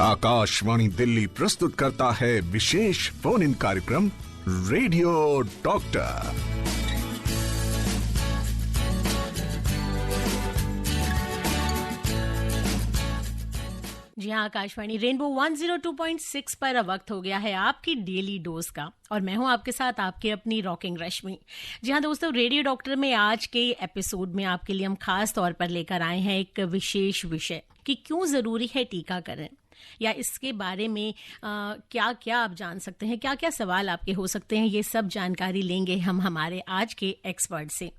आकाशवाणी दिल्ली प्रस्तुत करता है विशेष फोन इन कार्यक्रम रेडियो डॉक्टर। जी हाँ, आकाशवाणी रेनबो 102.6 पर अब वक्त हो गया है आपकी डेली डोज का और मैं हूँ आपके साथ आपके अपनी रॉकिंग रश्मि। जी हाँ दोस्तों, रेडियो डॉक्टर में आज के एपिसोड में आपके लिए हम खास तौर पर लेकर आए हैं एक विशेष विषय कि क्यों ज़रूरी है टीकाकरण, या इसके बारे में क्या क्या आप जान सकते हैं, क्या क्या सवाल आपके हो सकते हैं, ये सब जानकारी लेंगे हम हमारे आज के एक्सपर्ट से।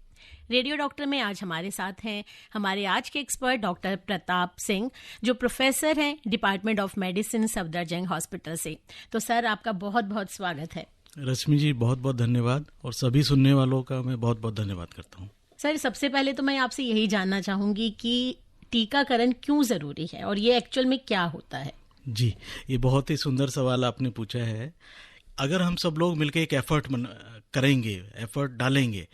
रेडियो डॉक्टर में आज हमारे साथ हैं हमारे आज के एक्सपर्ट डॉक्टर प्रताप सिंह, जो प्रोफेसर हैं department of medicine Safdarjung hospital से। तो सर, आपका बहुत बहुत स्वागत है। रश्मि जी, बहुत बहुत धन्यवाद, और सभी सुनने वालों का मैं बहुत बहुत धन्यवाद करता हूँ। सर, सबसे पहले तो मैं आपसे यही जानना चाहूंगी कि टीकाकरण क्यों जरूरी है और ये एक्चुअल में क्या होता है। जी, ये बहुत ही सुंदर सवाल आपने पूछा है। अगर हम सब लोग मिलकर एक एफर्ट करेंगे, एफर्ट डालेंगे,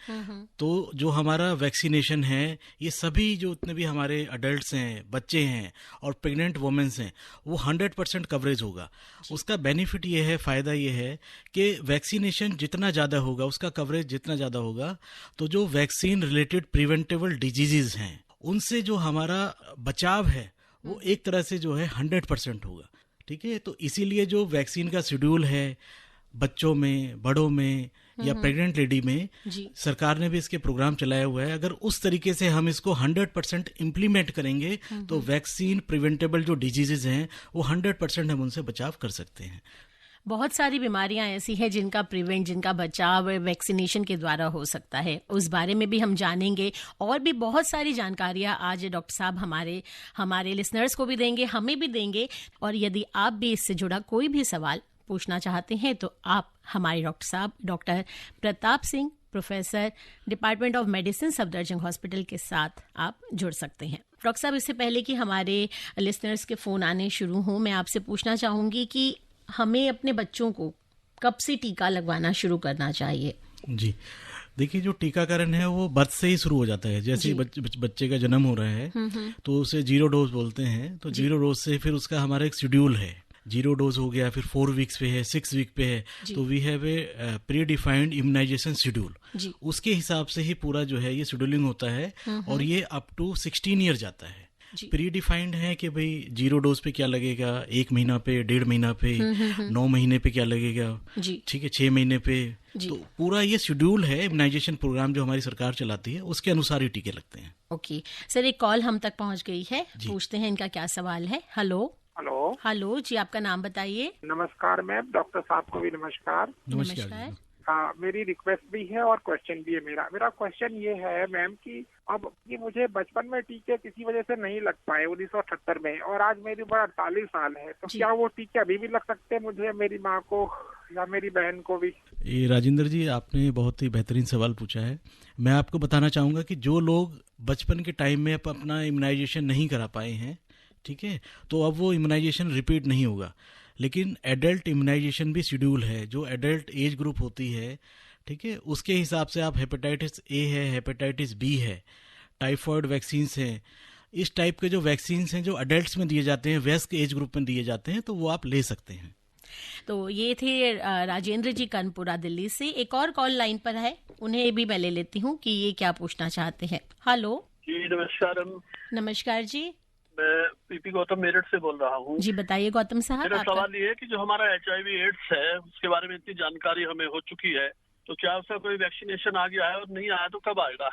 तो जो हमारा वैक्सीनेशन है, ये सभी जो इतने भी हमारे अडल्ट्स हैं, बच्चे हैं और प्रेग्नेंट वुमेन्स हैं, वो 100% कवरेज होगा। उसका बेनिफिट ये है, फ़ायदा ये है कि वैक्सीनेशन जितना ज़्यादा होगा, उसका कवरेज जितना ज़्यादा होगा, तो जो वैक्सीन रिलेटेड प्रिवेंटेबल डिजीज़ हैं, उनसे जो हमारा बचाव है वो एक तरह से जो है 100% होगा। ठीक है, तो इसीलिए जो वैक्सीन का शेड्यूल है बच्चों में, बड़ों में या प्रेग्नेंट लेडी में, सरकार ने भी इसके प्रोग्राम चलाया हुआ है। अगर उस तरीके से हम इसको 100% इम्प्लीमेंट करेंगे तो वैक्सीन प्रिवेंटेबल जो डिजीजेज हैं वो 100% हम उनसे बचाव कर सकते हैं। बहुत सारी बीमारियां ऐसी हैं जिनका बचाव वैक्सीनेशन के द्वारा हो सकता है, उस बारे में भी हम जानेंगे। और भी बहुत सारी जानकारियां आज डॉक्टर साहब हमारे लिसनर्स को भी देंगे, हमें भी देंगे। और यदि आप भी इससे जुड़ा कोई भी सवाल पूछना चाहते हैं तो आप हमारे डॉक्टर साहब doctor Pratap Singh, professor department of medicine Safdarjung hospital के साथ आप जुड़ सकते हैं। डॉक्टर साहब, इससे पहले कि हमारे लिसनर्स के फ़ोन आने शुरू हों, मैं आपसे पूछना चाहूँगी कि हमें अपने बच्चों को कब से टीका लगवाना शुरू करना चाहिए। जी, देखिए, जो टीकाकरण है वो बर्थ से ही शुरू हो जाता है। जैसे बच्चे का जन्म हो रहा है तो उसे 0 डोज बोलते हैं। तो 0 डोज से फिर उसका हमारा एक शेड्यूल है। 0 डोज हो गया, फिर 4 वीक्स पे है, 6 वीक पे है, तो we have a predefined immunisation schedule. उसके हिसाब से ही पूरा जो है ये शेड्यूलिंग होता है और ये अप टू 16 ईयर जाता है। प्री डिफाइंड है कि भाई 0 डोज पे क्या लगेगा, 1 महीना पे, 1.5 महीना पे, 9 महीने पे क्या लगेगा, ठीक है, 6 महीने पे। तो पूरा ये शेड्यूल है, इम्यूनाइजेशन प्रोग्राम जो हमारी सरकार चलाती है, उसके अनुसार ही टीके लगते हैं। ओके सर, एक कॉल हम तक पहुंच गई है, पूछते हैं इनका क्या सवाल है। हेलो जी, आपका नाम बताइए। नमस्कार मैम, डॉक्टर साहब को भी नमस्कार। नमस्कार। हाँ, मेरी रिक्वेस्ट भी है और क्वेश्चन भी है। मेरा क्वेश्चन ये है मैम कि अब ये मुझे बचपन में टीके किसी वजह से नहीं लग पाए 1978 में, और आज मेरी उम्र 48 साल है, तो क्या वो टीके अभी भी लग सकते हैं मुझे, मेरी माँ को या मेरी बहन को भी? ये राजेंद्र जी, आपने बहुत ही बेहतरीन सवाल पूछा है। मैं आपको बताना चाहूँगा कि जो लोग बचपन के टाइम में अपना इम्यूनाइजेशन नहीं करा पाए हैं, ठीक है, तो अब वो इम्यूनाइजेशन रिपीट नहीं होगा। लेकिन एडल्ट इम्यूनाइजेशन भी शेड्यूल है, जो एडल्ट एज ग्रुप होती है, ठीक है, उसके हिसाब से आप हेपेटाइटिस ए है, हेपेटाइटिस बी है, टाइफॉइड वैक्सीन्स हैं, इस टाइप के जो वैक्सीन्स हैं जो अडल्ट्स में दिए जाते हैं, वयस्क एज ग्रुप में दिए जाते हैं, तो वो आप ले सकते हैं। तो ये थे राजेंद्र जी कानपुरा दिल्ली से। एक और कॉल लाइन पर है, उन्हें भी मैं ले लेती हूँ कि ये क्या पूछना चाहते हैं। हेलो जी, नमस्कार। नमस्कार जी, मैं पीपी गौतम मेरठ से बोल रहा हूँ। जी बताइए गौतम साहब। मेरा सवाल ये है कि जो हमारा HIV एड्स है, उसके बारे में इतनी जानकारी हमें हो चुकी है, तो क्या उसका कोई वैक्सीनेशन आ गया है, और नहीं आया तो कब आएगा?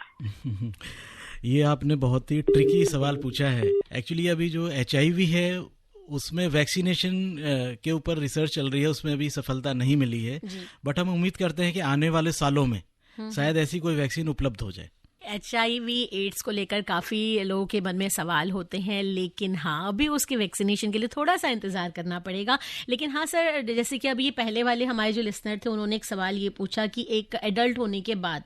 ये आपने बहुत ही ट्रिकी सवाल पूछा है। एक्चुअली अभी जो HIV है उसमें वैक्सीनेशन के ऊपर रिसर्च चल रही है, उसमें अभी सफलता नहीं मिली है, बट हम उम्मीद करते हैं कि आने वाले सालों में शायद ऐसी कोई वैक्सीन उपलब्ध हो जाए। HIV एड्स को लेकर काफी लोगों के मन में सवाल होते हैं, लेकिन हाँ, अभी उसके वैक्सीनेशन के लिए थोड़ा सा इंतजार करना पड़ेगा। लेकिन हाँ सर, जैसे कि अभी ये पहले वाले हमारे जो लिसनर थे, उन्होंने एक सवाल ये पूछा कि एक एडल्ट होने के बाद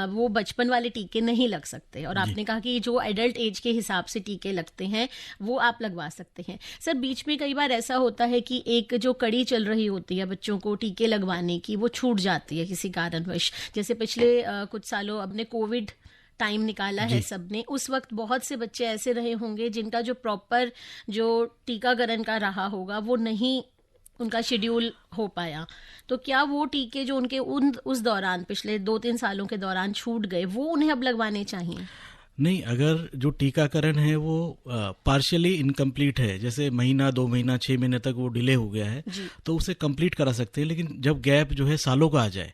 वो बचपन वाले टीके नहीं लग सकते, और आपने कहा कि जो एडल्ट एज के हिसाब से टीके लगते हैं वो आप लगवा सकते हैं। सर, बीच में कई बार ऐसा होता है कि एक जो कड़ी चल रही होती है बच्चों को टीके लगवाने की, वो छूट जाती है किसी कारणवश। जैसे पिछले कुछ सालों अपने कोविड टाइम निकाला है सबने, उस वक्त बहुत से बच्चे ऐसे रहे होंगे जिनका जो प्रॉपर जो टीकाकरण का रहा होगा वो नहीं उनका शेड्यूल हो पाया। तो क्या वो टीके जो उनके उस दौरान पिछले 2-3 सालों के दौरान छूट गए वो उन्हें अब लगवाने चाहिए? नहीं, अगर जो टीकाकरण है वो पार्शियली इनकम्प्लीट है, जैसे महीना 2 महीना 6 महीने तक वो डिले हो गया है, तो उसे कंप्लीट करा सकते हैं। लेकिन जब गैप जो है सालों का आ जाए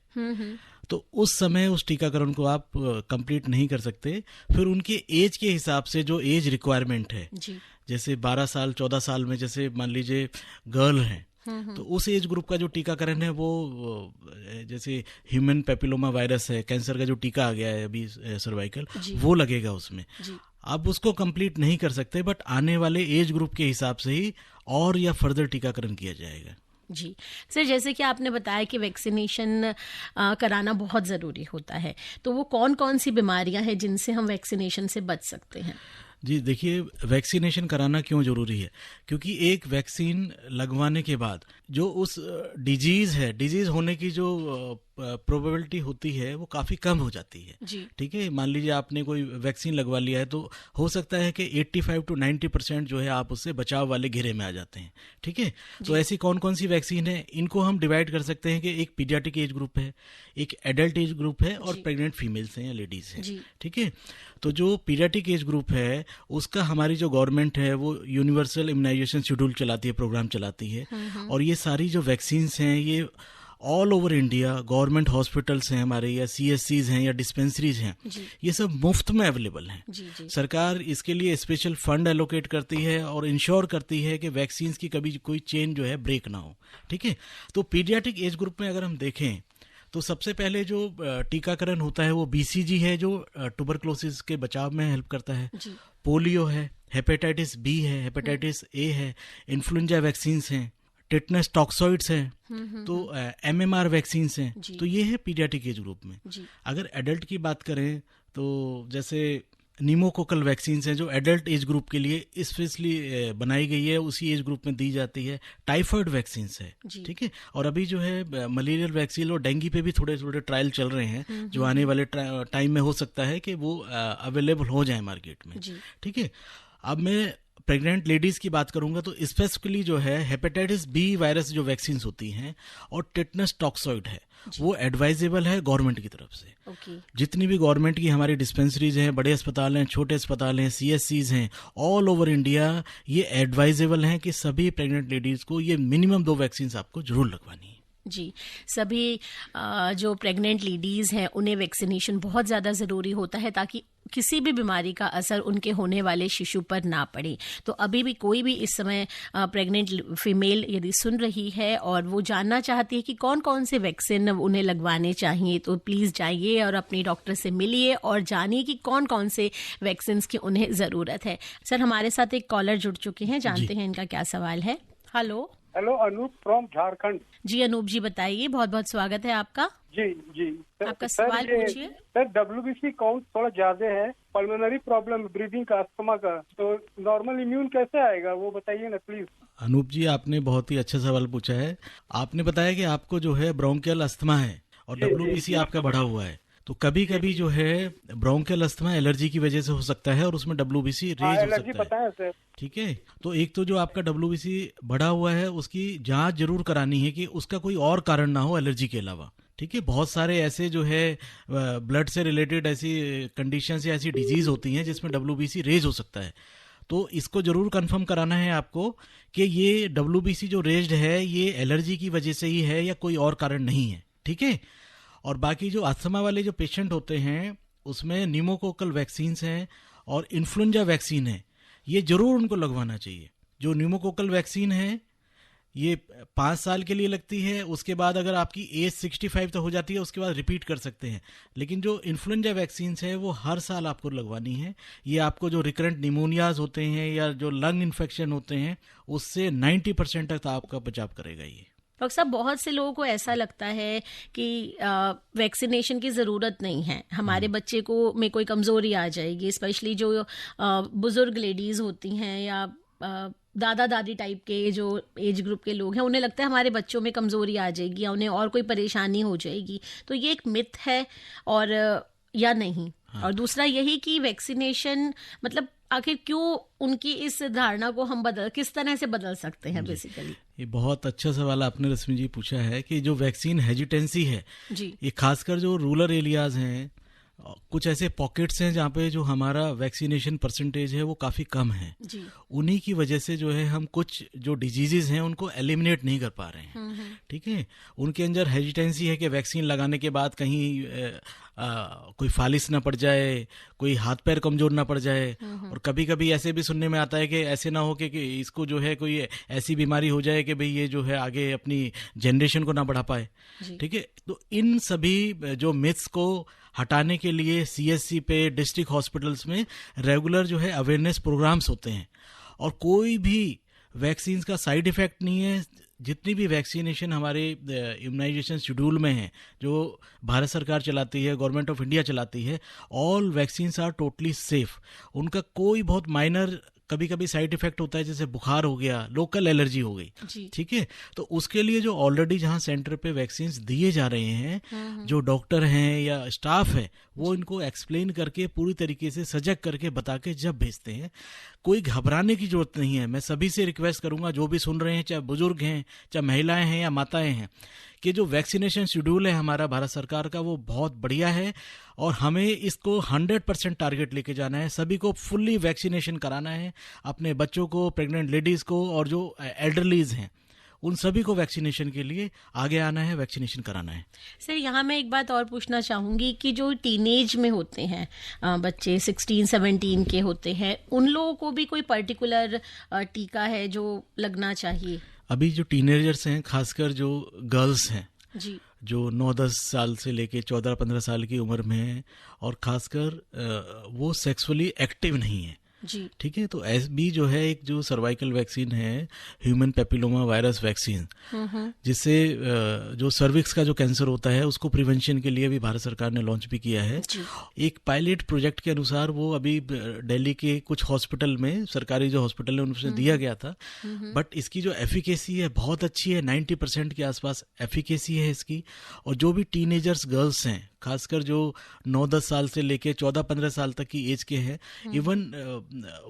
तो उस समय उस टीकाकरण को आप कंप्लीट नहीं कर सकते। फिर उनके एज के हिसाब से जो एज रिक्वायरमेंट है, जैसे 12 साल 14 साल में जैसे मान लीजिए गर्ल हैं, तो उस एज ग्रुप का जो टीकाकरण है वो जैसे ह्यूमन पेपिलोमा वायरस है, कैंसर का जो टीका आ गया है अभी सर्वाइकल, वो लगेगा उसमें। अब उसको कंप्लीट नहीं कर सकते, बट आने वाले एज ग्रुप के हिसाब से ही और या फर्दर टीकाकरण किया जाएगा। जी सर, जैसे कि आपने बताया कि वैक्सीनेशन कराना बहुत ज़रूरी होता है, तो वो कौन कौन सी बीमारियां हैं जिनसे हम वैक्सीनेशन से बच सकते हैं? जी देखिए, वैक्सीनेशन कराना क्यों जरूरी है? क्योंकि एक वैक्सीन लगवाने के बाद जो उस डिजीज होने की जो प्रोबेबिलिटी होती है वो काफ़ी कम हो जाती है। ठीक है, मान लीजिए आपने कोई वैक्सीन लगवा लिया है तो हो सकता है कि 85 to 90% जो है आप उससे बचाव वाले घेरे में आ जाते हैं। ठीक है, तो ऐसी कौन कौन सी वैक्सीन है, इनको हम डिवाइड कर सकते हैं कि एक पीडियाट्रिक एज ग्रुप है, एक एडल्ट एज ग्रुप है और प्रेग्नेंट फीमेल्स हैं या लेडीज हैं। ठीक है, तो जो पीडियाट्रिक एज ग्रुप है उसका हमारी जो गवर्नमेंट है वो यूनिवर्सल इम्यूनाइजेशन शेड्यूल चलाती है, प्रोग्राम चलाती है, और ये सारी जो वैक्सीन्स हैं ये all over India government hospitals हैं हमारे, या CSCs हैं या डिस्पेंसरीज हैं, ये सब मुफ्त में अवेलेबल हैं। सरकार इसके लिए स्पेशल फंड एलोकेट करती है और इंश्योर करती है कि वैक्सीन्स की कभी कोई चेन जो है ब्रेक ना हो। ठीक है, तो पीडियाट्रिक एज ग्रुप में अगर हम देखें तो सबसे पहले जो टीकाकरण होता है वो BCG है, जो ट्यूबरक्लोसिस के बचाव में हेल्प करता है, पोलियो है, हेपेटाइटिस B है, हेपेटाइटिस A है, इन्फ्लुएंजा वैक्सीन्स हैं, टिटनस टॉक्सॉइड्स हैं, तो MMR वैक्सीन्स हैं। तो ये है पीडियाट्रिक एज ग्रुप में। अगर एडल्ट की बात करें तो जैसे न्यूमोकोकल वैक्सीन्स हैं जो एडल्ट एज ग्रुप के लिए स्पेशली बनाई गई है, उसी एज ग्रुप में दी जाती है। टाइफाइड वैक्सीन्स है, ठीक है, और अभी जो है मलेरियल वैक्सीन और डेंगू पे भी थोड़े थोड़े ट्रायल चल रहे हैं, जो आने वाले टाइम में हो सकता है कि वो अवेलेबल हो जाए मार्केट में। ठीक है, अब मैं प्रेग्नेंट लेडीज की बात करूंगा तो स्पेसिफिकली जो है हेपेटाइटिस B वायरस जो वैक्सीन होती हैं और टिटनस टॉक्सॉइड है वो एडवाइजेबल है गवर्नमेंट की तरफ से। जितनी भी गवर्नमेंट की हमारी डिस्पेंसरीज हैं, बड़े अस्पताल हैं, छोटे अस्पताल हैं, CSCs हैं, ऑल ओवर इंडिया ये एडवाइजेबल हैं कि सभी प्रेग्नेंट लेडीज को ये मिनिमम 2 वैक्सीन आपको जरूर लगवानी है। जी, सभी जो प्रेग्नेंट लेडीज़ हैं उन्हें वैक्सीनेशन बहुत ज़्यादा ज़रूरी होता है ताकि किसी भी बीमारी का असर उनके होने वाले शिशु पर ना पड़े। तो अभी भी कोई भी इस समय प्रेग्नेंट फीमेल यदि सुन रही है और वो जानना चाहती है कि कौन कौन से वैक्सीन उन्हें लगवाने चाहिए, तो प्लीज़ जाइए और अपने डॉक्टर से मिलिए और जानिए कि कौन कौन से वैक्सीन की उन्हें ज़रूरत है। सर, हमारे साथ एक कॉलर जुड़ चुके हैं, जानते हैं इनका क्या सवाल है। Hello, Anoop from Jharkhand. जी अनूप जी, बताइए, बहुत बहुत स्वागत है आपका। जी आपका सवाल पूछिए। सर, WBC काउंट थोड़ा ज्यादा है, पल्मोनरी प्रॉब्लम, ब्रीदिंग का, अस्थमा का, तो नॉर्मल इम्यून कैसे आएगा वो बताइए ना प्लीज। अनूप जी, आपने बहुत ही अच्छा सवाल पूछा है। आपने बताया कि आपको जो है ब्रोंकियल अस्थमा है और WBC आपका बढ़ा हुआ है, तो कभी कभी जो है ब्रोंकियल अस्थमा एलर्जी की वजह से हो सकता है और उसमें WBC रेज हो सकता है। सर, ठीक है, तो एक तो जो आपका WBC बढ़ा हुआ है उसकी जांच जरूर करानी है कि उसका कोई और कारण ना हो एलर्जी के अलावा। ठीक है, बहुत सारे ऐसे जो है ब्लड से रिलेटेड ऐसी कंडीशंस या ऐसी डिजीज होती हैं जिसमें WBC रेज हो सकता है, तो इसको जरूर कंफर्म कराना है आपको कि ये WBC जो रेज्ड है ये एलर्जी की वजह से ही है या कोई और कारण नहीं है। ठीक है, और बाकी जो अस्थमा वाले जो पेशेंट होते हैं उसमें न्यूमोकोकल वैक्सीन्स हैं और इन्फ्लुएंजा वैक्सीन है, ये जरूर उनको लगवाना चाहिए। जो न्यूमोकोकल वैक्सीन है ये 5 साल के लिए लगती है, उसके बाद अगर आपकी एज 65 तो हो जाती है उसके बाद रिपीट कर सकते हैं, लेकिन जो इन्फ्लुएंजा वैक्सीन्स है वो हर साल आपको लगवानी है। ये आपको जो रिकरेंट निमोनियाज होते हैं या जो लंग इन्फेक्शन होते हैं उससे 90% तक आपका बचाव करेगा ये। डॉक्टर साहब, बहुत से लोगों को ऐसा लगता है कि वैक्सीनेशन की ज़रूरत नहीं है, हमारे बच्चे को में कोई कमज़ोरी आ जाएगी, स्पेशली जो बुज़ुर्ग लेडीज़ होती हैं या दादा दादी टाइप के जो एज ग्रुप के लोग हैं, उन्हें लगता है हमारे बच्चों में कमज़ोरी आ जाएगी या उन्हें और कोई परेशानी हो जाएगी, तो ये एक मिथ है और या नहीं? और दूसरा यही कि वैक्सीनेशन मतलब आखिर क्यों उनकी इस धारणा को हम किस तरह से बदल सकते हैं बेसिकली। ये बहुत अच्छा सवाल आपने रश्मि जी पूछा है कि जो वैक्सीन हेजिटेंसी है जी, ये खासकर जो रूरल एरियाज हैं, कुछ ऐसे पॉकेट्स हैं जहाँ पे जो हमारा वैक्सीनेशन परसेंटेज है वो काफ़ी कम है। जी, उन्हीं की वजह से जो है हम कुछ जो डिजीजेज हैं उनको एलिमिनेट नहीं कर पा रहे हैं। ठीक है, उनके अंदर हेजिटेंसी है कि वैक्सीन लगाने के बाद कहीं कोई फालिस ना पड़ जाए, कोई हाथ पैर कमजोर ना पड़ जाए, और कभी कभी ऐसे भी सुनने में आता है कि ऐसे ना हो कि इसको जो है कोई ऐसी बीमारी हो जाए कि भाई ये जो है आगे अपनी जनरेशन को ना बढ़ा पाए। ठीक है, तो इन सभी जो मिथ्स को हटाने के लिए CSC पे डिस्ट्रिक्ट हॉस्पिटल्स में रेगुलर जो है अवेयरनेस प्रोग्राम्स होते हैं, और कोई भी वैक्सीन का साइड इफेक्ट नहीं है। जितनी भी वैक्सीनेशन हमारे इम्यूनाइजेशन शेड्यूल में है जो भारत सरकार चलाती है, गवर्नमेंट ऑफ इंडिया चलाती है, all vaccines are totally safe. उनका कोई बहुत माइनर कभी कभी साइड इफेक्ट होता है, जैसे बुखार हो गया, लोकल एलर्जी हो गई। ठीक है, तो उसके लिए जो ऑलरेडी जहां सेंटर पे वैक्सीन दिए जा रहे हैं, जो डॉक्टर हैं या स्टाफ है वो इनको एक्सप्लेन करके पूरी तरीके से सजग करके बता के जब भेजते हैं, कोई घबराने की जरूरत नहीं है। मैं सभी से रिक्वेस्ट करूंगा जो भी सुन रहे हैं, चाहे बुजुर्ग हैं, चाहे महिलाएं हैं या माताएं हैं, कि जो वैक्सीनेशन शेड्यूल है हमारा भारत सरकार का वो बहुत बढ़िया है, और हमें इसको 100% टारगेट लेके जाना है। सभी को फुल्ली वैक्सीनेशन कराना है, अपने बच्चों को, प्रेग्नेंट लेडीज को, और जो एल्डरलीज हैं उन सभी को वैक्सीनेशन के लिए आगे आना है, वैक्सीनेशन कराना है। सर, यहाँ मैं एक बात और पूछना चाहूँगी कि जो टीनेज में होते हैं बच्चे, 16-17 के होते हैं, उन लोगों को भी कोई पर्टिकुलर टीका है जो लगना चाहिए? अभी जो टीनेजर्स हैं, खासकर जो गर्ल्स हैं जी, जो 9-10 साल से लेके 14-15 साल की उम्र में हैं, और खासकर वो सेक्सुअली एक्टिव नहीं है। जी, ठीक है, तो SB जो है एक जो सर्वाइकल वैक्सीन है, ह्यूमन पेपिलोमा वायरस वैक्सीन, जिससे जो सर्विक्स का जो कैंसर होता है उसको प्रिवेंशन के लिए भी भारत सरकार ने लॉन्च भी किया है। एक पायलट प्रोजेक्ट के अनुसार वो अभी दिल्ली के कुछ हॉस्पिटल में, सरकारी जो हॉस्पिटल है उनसे दिया गया था, बट इसकी जो एफिकेसी है बहुत अच्छी है, 90% के आसपास एफिकेसी है इसकी। और जो भी टीनेजर्स गर्ल्स हैं, खासकर जो 9-10 साल से लेके 14-15 साल तक की एज के हैं, इवन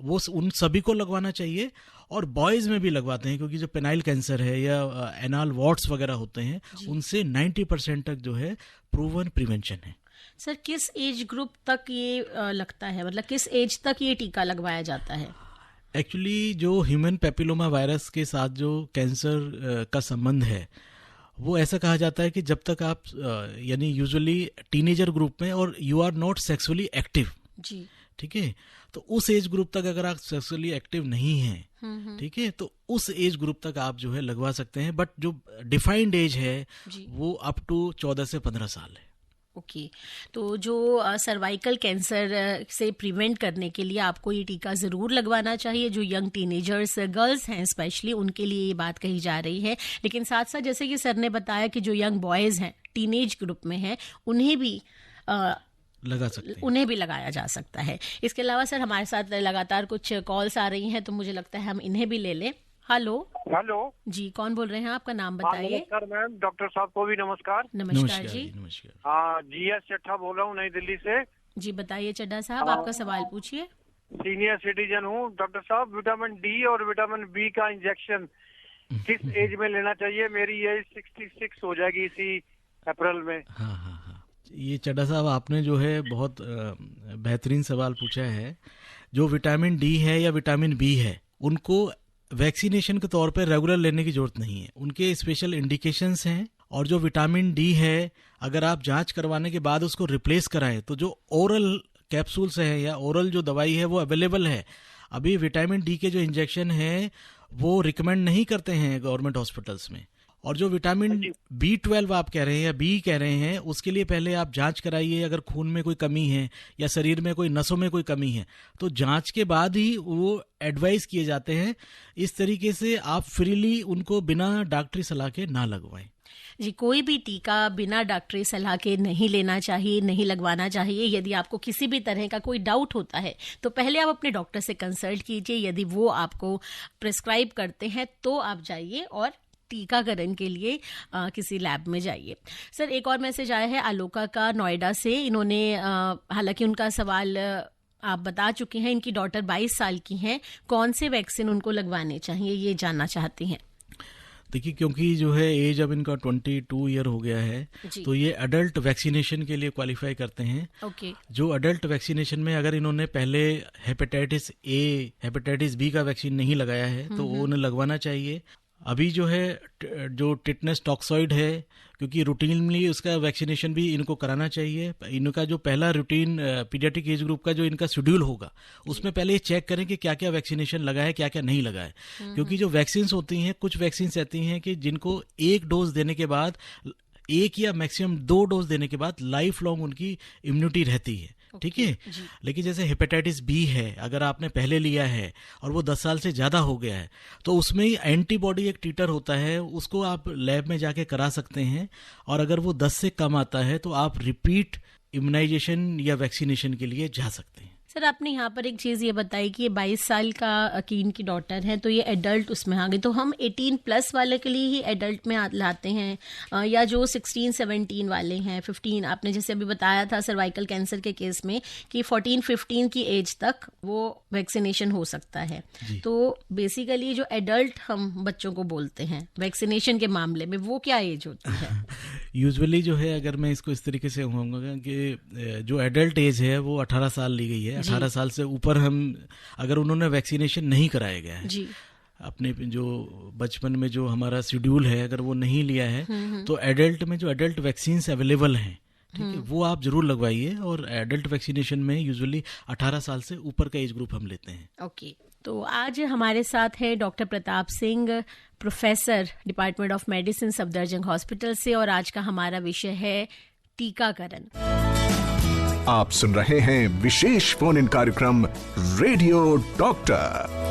वो उन सभी को लगवाना चाहिए, और बॉयज में भी लगवाते हैं, क्योंकि जो पेनाइल कैंसर है या एनाल वॉर्ट्स वगैरह होते हैं उनसे 90% तक जो है प्रूवन प्रिवेंशन है। सर, किस एज ग्रुप तक ये लगता है, मतलब किस एज तक ये टीका लगवाया जाता है? एक्चुअली जो ह्यूमन पेपिलोमा वायरस के साथ जो कैंसर का संबंध है वो ऐसा कहा जाता है कि जब तक आप यानी यूजुअली टीनेजर ग्रुप में, और you are not sexually active. जी, ठीक है, तो उस एज ग्रुप तक अगर आप सेक्सुअली एक्टिव नहीं हैं, ठीक है, तो उस एज ग्रुप तक आप जो है लगवा सकते हैं, बट जो डिफाइंड एज है वो अप टू 14 से 15 साल है। ओके, तो जो सर्वाइकल कैंसर से प्रिवेंट करने के लिए आपको ये टीका ज़रूर लगवाना चाहिए। जो यंग टीनेजर्स गर्ल्स हैं स्पेशली, उनके लिए ये बात कही जा रही है, लेकिन साथ साथ जैसे कि सर ने बताया कि जो यंग बॉयज़ हैं, टीनेज ग्रुप में हैं, उन्हें भी लगा सकते हैं, उन्हें भी लगाया जा सकता है। इसके अलावा सर हमारे साथ लगातार कुछ कॉल्स आ रही हैं, तो मुझे लगता है हम इन्हें भी ले लें। हेलो जी, कौन बोल रहे हैं, आपका नाम बताइए। नमस्कार मैम, डॉक्टर साहब को भी नमस्कार। नमस्कार जी। नमस्कार। हाँ, GS चड्ढा बोल रहा हूँ नई दिल्ली से। जी बताइए चड्ढा साहब, आपका सवाल पूछिए। सीनियर सिटीजन हूँ डॉक्टर साहब। विटामिन D और विटामिन B का इंजेक्शन किस एज में लेना चाहिए? मेरी एज 66 हो जाएगी इसी अप्रैल में। हाँ हाँ हाँ, ये चड्ढा साहब आपने जो है बहुत बेहतरीन सवाल पूछा है। जो विटामिन D है या विटामिन B है, उनको वैक्सीनेशन के तौर पर रेगुलर लेने की जरूरत नहीं है, उनके स्पेशल इंडिकेशंस हैं। और जो विटामिन D है, अगर आप जांच करवाने के बाद उसको रिप्लेस कराएं, तो जो ओरल कैप्सूल्स है या ओरल जो दवाई है वो अवेलेबल है। अभी विटामिन D के जो इंजेक्शन है वो रिकमेंड नहीं करते हैं गवर्नमेंट हॉस्पिटल्स में। और जो विटामिन B12 आप कह रहे हैं या B कह रहे हैं, उसके लिए पहले आप जांच कराइए। अगर खून में कोई कमी है या शरीर में कोई नसों में कोई कमी है, तो जांच के बाद ही वो एडवाइस किए जाते हैं। इस तरीके से आप फ्रीली उनको बिना डॉक्टरी सलाह के ना लगवाएं। जी, कोई भी टीका बिना डॉक्टरी सलाह के नहीं लेना चाहिए, नहीं लगवाना चाहिए। यदि आपको किसी भी तरह का कोई डाउट होता है तो पहले आप अपने डॉक्टर से कंसल्ट कीजिए। यदि वो आपको प्रिस्क्राइब करते हैं तो आप जाइए और टीकाकरण के लिए किसी लैब में जाइए। सर, एक और मैसेज आया है आलोका का नोएडा से। इन्होंने हालांकि उनका सवाल आप बता चुके हैं, इनकी डॉटर 22 साल की हैं, कौन से वैक्सीन उनको लगवाने चाहिए ये जानना चाहती हैं। देखिए, क्योंकि जो है एज अब इनका 22 ईयर हो गया है, तो ये अडल्ट वैक्सीनेशन के लिए क्वालिफाई करते हैं। ओके। जो अडल्ट वैक्सीनेशन में अगर इन्होंने पहले हेपेटाइटिस ए, हेपेटाइटिस बी का वैक्सीन नहीं लगाया है तो उन्हें लगवाना चाहिए। अभी जो है जो टिटनेस टॉक्सॉइड है, क्योंकि रूटीनली उसका वैक्सीनेशन भी इनको कराना चाहिए। इनका जो पहला रूटीन पीडियाट्रिक एज ग्रुप का जो इनका शेड्यूल होगा, उसमें पहले ये चेक करें कि क्या क्या वैक्सीनेशन लगा है, क्या क्या नहीं लगा है। क्योंकि जो वैक्सीन होती हैं, कुछ वैक्सीन ऐसी हैं कि जिनको एक डोज देने के बाद, एक या मैक्सिमम 2 डोज देने के बाद लाइफ लॉन्ग उनकी इम्यूनिटी रहती है। ठीक है। लेकिन जैसे हेपेटाइटिस बी है, अगर आपने पहले लिया है और वो 10 साल से ज़्यादा हो गया है, तो उसमें ही एंटीबॉडी एक टीटर होता है, उसको आप लैब में जाके करा सकते हैं। और अगर वो 10 से कम आता है तो आप रिपीट इम्यूनाइजेशन या वैक्सीनेशन के लिए जा सकते हैं। सर, आपने यहाँ पर एक चीज़ ये बताई कि ये 22 साल का की इनकी डॉटर है, तो ये एडल्ट उसमें आ गई, तो हम 18+ वाले के लिए ही एडल्ट में लाते हैं या जो 16-17 वाले हैं, 15, आपने जैसे अभी बताया था सर्वाइकल कैंसर के केस में कि 14-15 की एज तक वो वैक्सीनेशन हो सकता है। तो बेसिकली जो एडल्ट हम बच्चों को बोलते हैं वैक्सीनेशन के मामले में, वो क्या एज होती है? यूजुअली जो है, अगर मैं इसको इस तरीके से होऊंगा कि जो एडल्ट एज है वो 18 साल ली गई है। 18 साल से ऊपर हम, अगर उन्होंने वैक्सीनेशन नहीं कराया गया है जी, अपने जो बचपन में जो हमारा शेड्यूल है, अगर वो नहीं लिया है, तो एडल्ट में जो एडल्ट वैक्सीन अवेलेबल हैं, ठीक है, वो आप जरूर लगवाइए। और एडल्ट वैक्सीनेशन में यूजुअली 18 साल से ऊपर का एज ग्रुप हम लेते हैं। ओके। तो आज हमारे साथ है doctor Pratap Singh, professor department of medicine, Safdarjung hospital से, और आज का हमारा विषय है टीकाकरण। आप सुन रहे हैं विशेष फोन इन कार्यक्रम रेडियो डॉक्टर।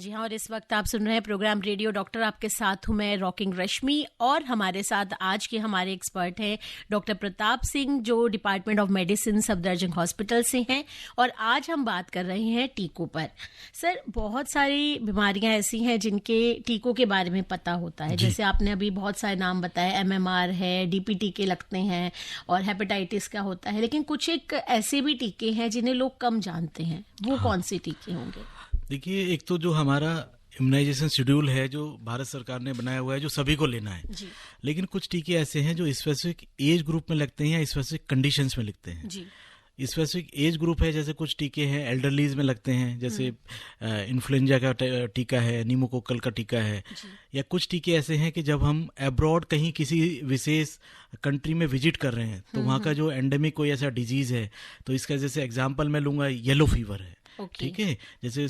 जी हाँ, और इस वक्त आप सुन रहे हैं प्रोग्राम रेडियो डॉक्टर। आपके साथ हूं मैं रॉकिंग रश्मि, और हमारे साथ आज के हमारे एक्सपर्ट हैं डॉक्टर प्रताप सिंह, जो department of medicine Safdarjung hospital से हैं। और आज हम बात कर रहे हैं टीकों पर। सर, बहुत सारी बीमारियां ऐसी हैं जिनके टीकों के बारे में पता होता है, जैसे आपने अभी बहुत सारे नाम बताए, MMR है, DP टीके लगते हैं, और हेपेटाइटिस का होता है, लेकिन कुछ एक ऐसे भी टीके हैं जिन्हें लोग कम जानते हैं। वो कौन से टीके होंगे? देखिए, एक तो जो हमारा इम्यूनाइजेशन शेड्यूल है जो भारत सरकार ने बनाया हुआ है, जो सभी को लेना है जी। लेकिन कुछ टीके ऐसे हैं जो स्पेसिफिक एज ग्रुप में लगते हैं या स्पेसिफिक कंडीशंस में लगते हैं जी। स्पेसिफिक एज ग्रुप है, जैसे कुछ टीके हैं एल्डरलीज में लगते हैं, जैसे इन्फ्लुएंजा का टीका है, न्यूमोकोकल का टीका है, या कुछ टीके ऐसे हैं कि जब हम अब्रॉड कहीं किसी विशेष कंट्री में विजिट कर रहे हैं, तो वहाँ का जो एंडेमिक कोई ऐसा डिजीज है, तो इसका जैसे एग्जाम्पल मैं लूंगा, येलो फीवर है। ठीक है, जैसे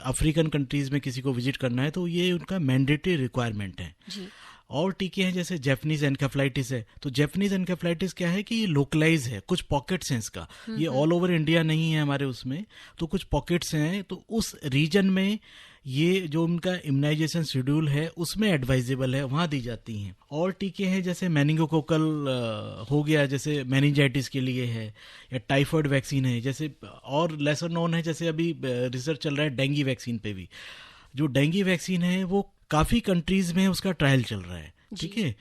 अफ्रीकन कंट्रीज में किसी को विजिट करना है तो ये उनका मैंडेटरी रिक्वायरमेंट है जी। और टीके हैं जैसे जैपनीज एनकेफेलाइटिस है, तो जैपनीज एनकेफेलाइटिस क्या है कि ये लोकलाइज है, कुछ पॉकेट्स हैं इसका, ये ऑल ओवर इंडिया नहीं है हमारे उसमें, तो कुछ पॉकेट्स हैं, तो उस रीजन में ये जो उनका इम्यूनाइजेशन शेड्यूल है उसमें एडवाइजेबल है, वहाँ दी जाती हैं। और टीके हैं जैसे मेनिंगोकोकल हो गया, जैसे मेनिंजाइटिस के लिए है, या टाइफाइड वैक्सीन है, जैसे और लेसर नोन है, जैसे अभी रिसर्च चल रहा है डेंगू वैक्सीन पे भी। जो डेंगू वैक्सीन है वो काफ़ी कंट्रीज में उसका ट्रायल चल रहा है, ठीक है,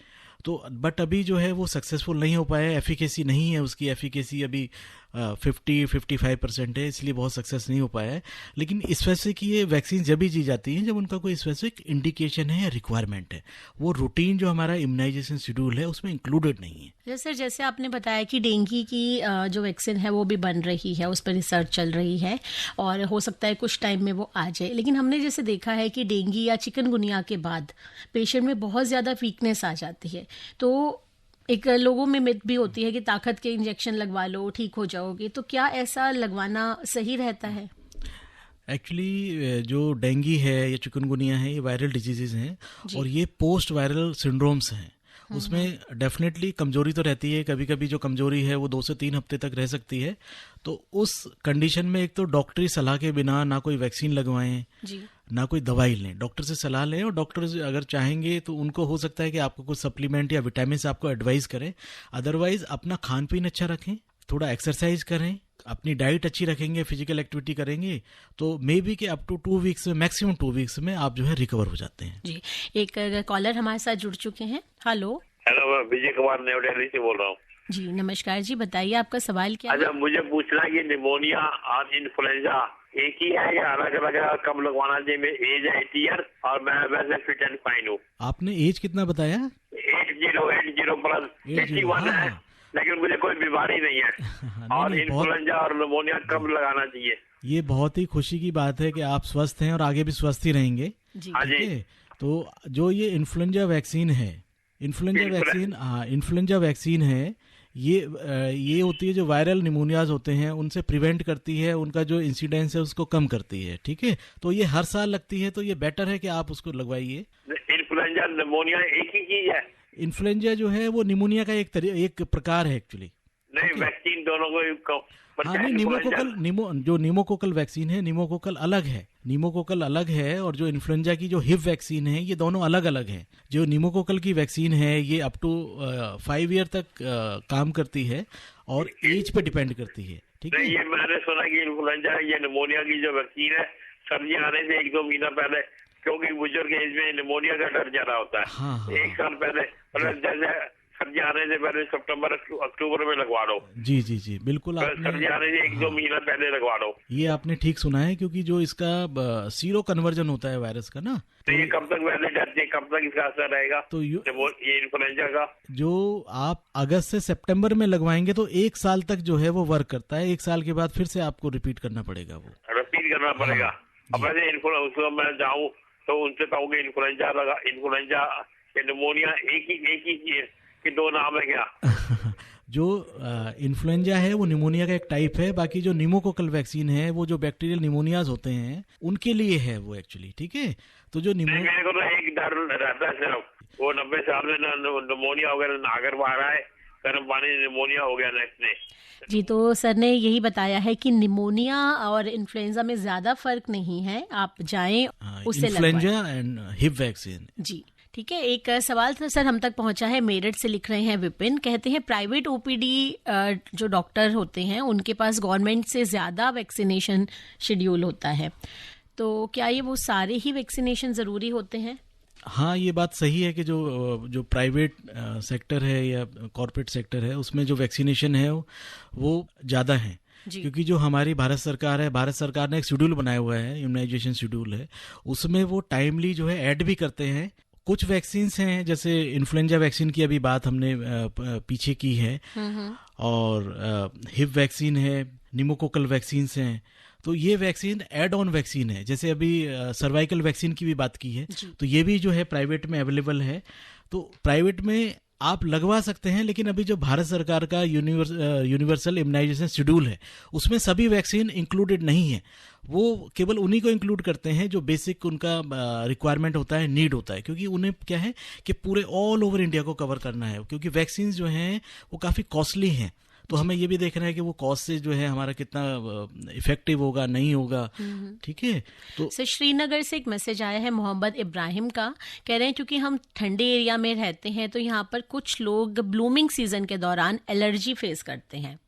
तो बट अभी जो है वो सक्सेसफुल नहीं हो पाया, एफिकेसी नहीं है उसकी, एफिकेसी अभी 50-55% है, इसलिए बहुत सक्सेस नहीं हो पाया है। लेकिन स्पेसिफिक ये वैक्सीन जब भी दी जाती हैं जब उनका कोई स्पेसिफिक इंडिकेशन है या रिक्वायरमेंट है, वो रूटीन जो हमारा इम्यूनाइजेशन शेड्यूल है उसमें इंक्लूडेड नहीं है। जैसे आपने बताया कि डेंगू की जो वैक्सीन है वो भी बन रही है, उस पर रिसर्च चल रही है, और हो सकता है कुछ टाइम में वो आ जाए। लेकिन हमने जैसे देखा है कि डेंगू या चिकनगुनिया के बाद पेशेंट में बहुत ज़्यादा वीकनेस आ जाती है, तो एक लोगों में मिथ भी होती है कि ताकत के इंजेक्शन लगवा लो ठीक हो जाओगे, तो क्या ऐसा लगवाना सही रहता है? एक्चुअली जो डेंगू है या चिकनगुनिया है, ये वायरल डिजीजेज हैं, और ये पोस्ट वायरल सिंड्रोम्स हैं। उसमें डेफिनेटली कमजोरी तो रहती है, कभी कभी जो कमजोरी है वो 2 से 3 हफ्ते तक रह सकती है। तो उस कंडीशन में एक तो डॉक्टरी सलाह के बिना ना कोई वैक्सीन लगवाएं जी, ना कोई दवाई लें, डॉक्टर से सलाह लें, और डॉक्टर अगर चाहेंगे तो उनको हो सकता है कि आपको कुछ सप्लीमेंट या विटामिन आपको एडवाइस करें। अदरवाइज अपना खान पीन अच्छा रखें, थोड़ा एक्सरसाइज करें, अपनी डाइट अच्छी रखेंगे, फिजिकल एक्टिविटी करेंगे, तो मे बी कि अप टू 2 वीक्स में, मैक्सिमम 2 वीक्स में आप जो है रिकवर हो जाते हैं। जी, एक कॉलर हमारे साथ जुड़ चुके हैं। हेलो। हेलो, मैं विजय कुमार नेवडेली से बोल रहा हूँ। जी नमस्कार जी, बताइए आपका सवाल क्या है? अच्छा, मुझे पूछना है कि निमोनिया और इन्फ्लुएंजा एक ही है या अलग अलग है? कब लगवाना चाहिए? मेरी एज है 80 ईयर और मैं वैसे फिट एंड फाइन हूँ। आपने एज कितना बताया? 80 प्लस 81 है, लेकिन मुझे कोई बीमारी नहीं है। और इन्फ्लुएंजा और निमोनिया कब लगाना चाहिए? ये बहुत ही खुशी की बात है कि आप स्वस्थ हैं और आगे भी स्वस्थ ही रहेंगे। हाँ जी। तो जो ये इन्फ्लुएंजा वैक्सीन है, इन्फ्लुएंजा वैक्सीन है, ये होती है जो वायरल निमोनियाज होते हैं उनसे प्रिवेंट करती है, उनका जो इंसिडेंस है उसको कम करती है। ठीक है, तो ये हर साल लगती है, तो ये बेटर है कि आप उसको लगवाइए। इन्फ्लुएंजा निमोनिया एक ही चीज है? इन्फ्लुएंजा जो है वो निमोनिया का एक प्रकार है एक्चुअली। नहीं, वैक्सीन दोनों को। हाँ नहीं, जो निमोकोकल वैक्सीन है, निमोकोकल अलग है और जो इन्फ्लुएंजा की जो हिप वैक्सीन है, ये दोनों अलग अलग है। जो निमोकोकल की वैक्सीन है ये अप टू 5 ईयर तक काम करती है और एज पे डिपेंड करती है। ठीक है, ये मैंने सुना कि इन्फ्लुएंजा या निमोनिया की जो वैक्सीन है सर्दी आने से 1-2 महीना पहले, क्योंकि बुजुर्ग एज में निमोनिया का डर ज्यादा होता है। हाँ, 1 साल पहले, मतलब जैसे सर्दी आने से पहले सितंबर अक्टूबर में लगवा दो। जी बिल्कुल, सर्दी आने से 1-2 महीना पहले लगवा दो। ये आपने ठीक सुना है, क्योंकि जो इसका सीरो कन्वर्जन होता है वायरस का ना, तो ये कब तक वैलिड है, कब तक इसका असर रहेगा? तो ये इन्फ्लुएंजा का जो आप अगस्त से सितंबर में लगवाएंगे तो 1 साल तक जो है वो वर्क करता है। 1 साल के बाद फिर से आपको रिपीट करना पड़ेगा, पड़ेगा। अब वैसे इन्फ्लुएंजा मैं जाऊँ तो उनसे कहूँगी इन्फ्लुएंजा या निमोनिया एक ही चीज कि 2 नाम है क्या? जो इन्फ्लुएंजा है वो निमोनिया का एक टाइप है, बाकी जो निमोकोकल वैक्सीन है वो जो बैक्टीरियल निमोनियाज होते हैं उनके लिए है वो एक्चुअली। ठीक है, तो जो मेरे को तो एक डर रहता है सिर्फ, वो 90 साल में निमोनिया वगैरह अगर बाहर आए, गर्म पानी निमोनिया हो गया नेक्स्ट डे। जी, तो सर ने यही बताया है कि निमोनिया और इन्फ्लुएंजा में ज्यादा फर्क नहीं है, आप जाएं उससे इन्फ्लुएंजा एंड हिप वैक्सीन। जी ठीक है, एक सवाल था सर हम तक पहुंचा है, मेरठ से लिख रहे हैं विपिन, कहते हैं प्राइवेट ओपीडी जो डॉक्टर होते हैं उनके पास गवर्नमेंट से ज्यादा वैक्सीनेशन शेड्यूल होता है, तो क्या ये वो सारे ही वैक्सीनेशन जरूरी होते हैं? हाँ, ये बात सही है कि जो प्राइवेट सेक्टर है या कॉर्पोरेट सेक्टर है उसमें जो वैक्सीनेशन है वो ज़्यादा है, क्योंकि जो हमारी भारत सरकार ने एक शेड्यूल बनाया हुआ है, इम्यूनाइजेशन शेड्यूल है, उसमें वो टाइमली जो है ऐड भी करते हैं। कुछ वैक्सीन्स हैं, जैसे इन्फ्लुएंजा वैक्सीन की अभी बात हमने पीछे की है, और हिप वैक्सीन है, निमोकोकल वैक्सीन्स हैं, तो ये वैक्सीन एड ऑन वैक्सीन है। जैसे अभी सर्वाइकल वैक्सीन की भी बात की है, तो ये भी जो है प्राइवेट में अवेलेबल है, तो प्राइवेट में आप लगवा सकते हैं। लेकिन अभी जो भारत सरकार का यूनिवर्सल इम्यूनाइजेशन शेड्यूल है उसमें सभी वैक्सीन इंक्लूडेड नहीं है, वो केवल उन्हीं को इंक्लूड करते हैं जो बेसिक उनका रिक्वायरमेंट होता है, नीड होता है, क्योंकि उन्हें क्या है कि पूरे ऑल ओवर इंडिया को कवर करना है, क्योंकि वैक्सीन जो हैं वो काफ़ी कॉस्टली हैं, तो हमें ये भी देखना है कि वो कॉस्ट से जो है हमारा कितना इफेक्टिव होगा, नहीं होगा। ठीक है, तो सर श्रीनगर से एक मैसेज आया है मोहम्मद इब्राहिम का, कह रहे हैं क्योंकि हम ठंडे एरिया में रहते हैं तो यहाँ पर कुछ लोग ब्लूमिंग सीजन के दौरान एलर्जी फेस करते हैं,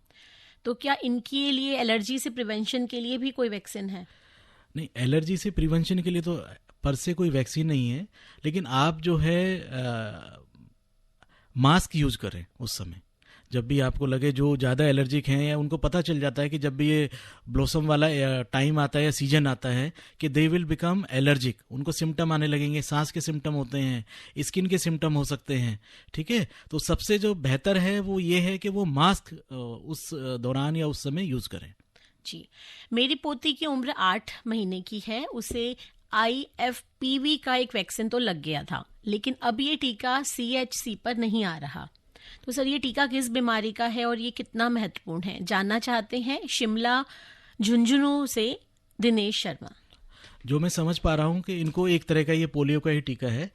तो क्या इनके लिए एलर्जी से प्रिवेंशन के लिए भी कोई वैक्सीन है? नहीं, एलर्जी से प्रिवेंशन के लिए तो पर से कोई वैक्सीन नहीं है, लेकिन आप जो है मास्क यूज करें उस समय जब भी आपको लगे। जो ज़्यादा एलर्जिक हैं या उनको पता चल जाता है कि जब भी ये ब्लॉसम वाला टाइम आता है या सीजन आता है कि दे विल बिकम एलर्जिक, उनको सिम्टम आने लगेंगे, सांस के सिम्टम होते हैं, स्किन के सिम्टम हो सकते हैं। ठीक है, तो सबसे जो बेहतर है वो ये है कि वो मास्क उस दौरान या उस समय यूज करें। जी, मेरी पोती की उम्र 8 महीने की है, उसे IFPV का एक वैक्सीन तो लग गया था, लेकिन अब ये टीका CHC पर नहीं आ रहा, तो सर ये टीका किस बीमारी का है और ये कितना महत्वपूर्ण है, जानना चाहते हैं शिमला झुंझुनू से दिनेश शर्मा। जो मैं समझ पा रहा हूँ कि इनको एक तरह का ये पोलियो का ही टीका है,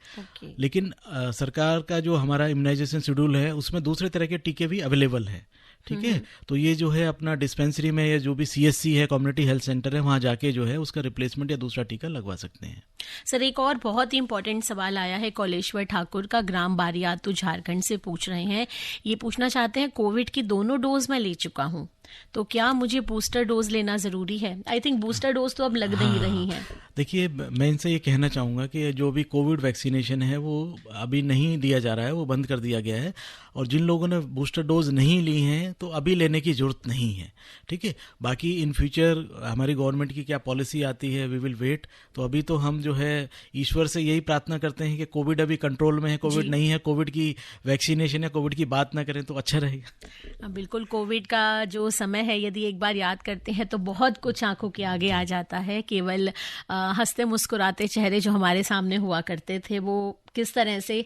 लेकिन सरकार का जो हमारा इम्यूनाइजेशन शेड्यूल है उसमें दूसरे तरह के टीके भी अवेलेबल है। ठीक है, तो ये जो है अपना डिस्पेंसरी में या जो भी CSC है, कम्युनिटी हेल्थ सेंटर है, वहाँ जाके जो है उसका रिप्लेसमेंट या दूसरा टीका लगवा सकते हैं। सर एक और बहुत ही इम्पोर्टेंट सवाल आया है कौलेश्वर ठाकुर का, ग्राम बारियातू झारखंड से पूछ रहे हैं। ये पूछना चाहते हैं कोविड की दोनों डोज मैं ले चुका हूँ, तो क्या मुझे बूस्टर डोज लेना जरूरी है? आई थिंक बूस्टर डोज तो अब लग नहीं रही है। देखिए, मैं इनसे ये कहना चाहूँगा कि जो भी कोविड वैक्सीनेशन है वो अभी नहीं दिया जा रहा है, वो बंद कर दिया गया है। और जिन लोगों ने बूस्टर डोज नहीं ली हैं तो अभी लेने की ज़रूरत नहीं है, ठीक है। बाकी इन फ्यूचर हमारी गवर्नमेंट की क्या पॉलिसी आती है, वी विल वेट। तो अभी तो हम जो है ईश्वर से यही प्रार्थना करते हैं कि कोविड अभी कंट्रोल में है, कोविड नहीं है, कोविड की वैक्सीनेशन है, कोविड की बात ना करें तो अच्छा रहेगा। बिल्कुल, कोविड का जो समय है यदि एक बार याद करते हैं तो बहुत कुछ आंखों के आगे आ जाता है। केवल हंसते मुस्कुराते चेहरे जो हमारे सामने हुआ करते थे वो किस तरह से